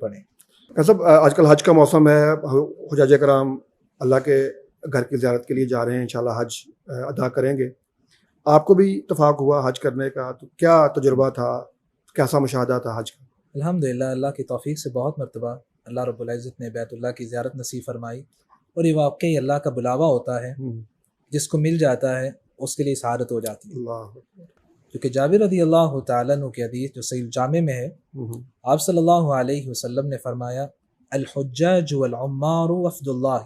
پڑھیں۔ صاحب آج کل حج کا موسم ہے، حجاج کرام اللہ کے گھر کی زیارت کے لیے جا رہے ہیں، انشاءاللہ حج ادا کریں گے۔ آپ کو بھی اتفاق ہوا حج کرنے کا، تو کیا تجربہ تھا، کیسا مشاہدہ تھا حج کا؟ الحمدللہ اللہ کی توفیق سے بہت مرتبہ اللہ رب العزت نے بیت اللہ کی زیارت نصیب فرمائی، اور یہ واقعی اللہ کا بلاوا ہوتا ہے، جس کو مل جاتا ہے اس کے لیے سعادت ہو جاتی ہے۔ اللہ کیونکہ جابر رضی اللہ تعالیٰ عنہ کی حدیث جو صحیح الجامع میں ہے، آپ صلی اللہ علیہ وسلم نے فرمایا الحجاج والعمار وفد اللہ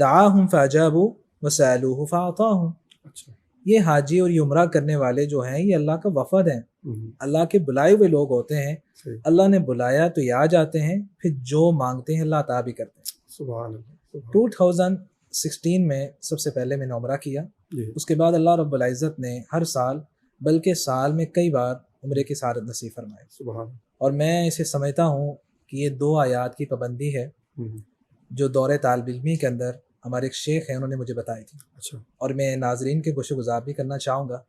دعاہم فاجابوا وسألوہ فاعطاہم۔ یہ حاجی اور یہ عمرہ کرنے والے جو ہیں یہ اللہ کا وفد ہیں، اللہ کے بلائے ہوئے لوگ ہوتے ہیں، اللہ نے بلایا تو یہ آ جاتے ہیں، پھر جو مانگتے ہیں اللہ عطا بھی کرتے ہیں۔ سبحان اللہ۔ 2016 میں سب سے پہلے میں نے عمرہ کیا، اس کے بعد اللہ رب العزت نے ہر سال بلکہ سال میں کئی بار عمرے کی سعادت نصیب فرمائی، سبحان۔ اور میں اسے سمجھتا ہوں کہ یہ 2 آیات کی پابندی ہے جو دور طالب علمی کے اندر ہمارے ایک شیخ ہیں انہوں نے مجھے بتائی تھی، اور میں ناظرین کے گوش گزار بھی کرنا چاہوں گا۔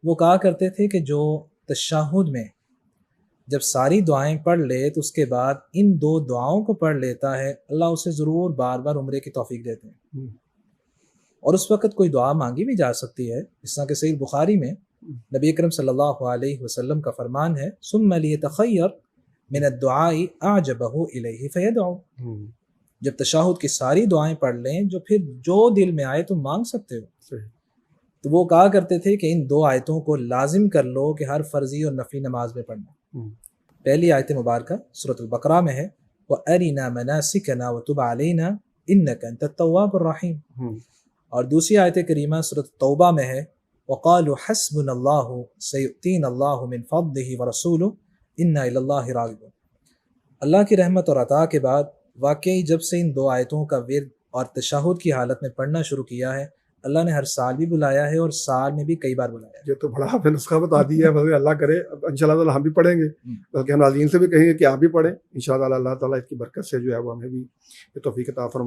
وہ کہا کرتے تھے کہ جو تشہد میں جب ساری دعائیں پڑھ لے تو اس کے بعد ان 2 دعاؤں کو پڑھ لیتا ہے، اللہ اسے ضرور بار بار عمرے کی توفیق دیتے ہیں، اور اس وقت کوئی دعا مانگی بھی جا سکتی ہے، جس طرح کہ صحیح بخاری میں نبی اکرم صلی اللہ علیہ وسلم کا فرمان ہے ثم لیتخیر من الدعاء اعجبہ الیہ فیدعو۔ جب تشہد کی ساری دعائیں پڑھ لیں جو پھر جو دل میں آئے تم مانگ سکتے ہو۔ تو وہ کہا کرتے تھے کہ ان 2 آیتوں کو لازم کر لو کہ ہر فرضی اور نفلی نماز میں پڑھنا۔ پہلی آیت مبارکہ سورۃ البقرہ میں ہے وَأَرِنَا مَنَاسِكَنَا وَتُبْ عَلَيْنَا إِنَّكَ أَنْتَ التَّوَّابُ الرَّحِيمُ، اور دوسری آیت کریمہ سورۃ توبہ میں ہے وَقَالُوا حَسْبُنَا اللَّهُ سَيُؤْتِينَا اللَّهُ مِنْ فَضْلِهِ وَرَسُولُهُ إِنَّا إِلَى اللَّهِ رَاغِبُونَ۔ اللہ کی رحمت اور عطا کے بعد واقعی جب سے ان 2 آیتوں کا ورد اور تشہد کی حالت میں پڑھنا شروع کیا ہے، اللہ نے ہر سال بھی بلایا ہے اور سال میں بھی کئی بار بلایا ہے۔ یہ تو بڑا آپ نے نسخہ بتا دیا ہے، اللہ کرے انشاءاللہ تعالی ہم بھی پڑھیں گے، بلکہ ہم ناظرین سے بھی کہیں گے کہ آپ بھی پڑھیں انشاءاللہ۔ اللہ تعالیٰ اس کی برکت سے جو ہے وہ ہمیں بھی یہ توفیق عطا فرمائے۔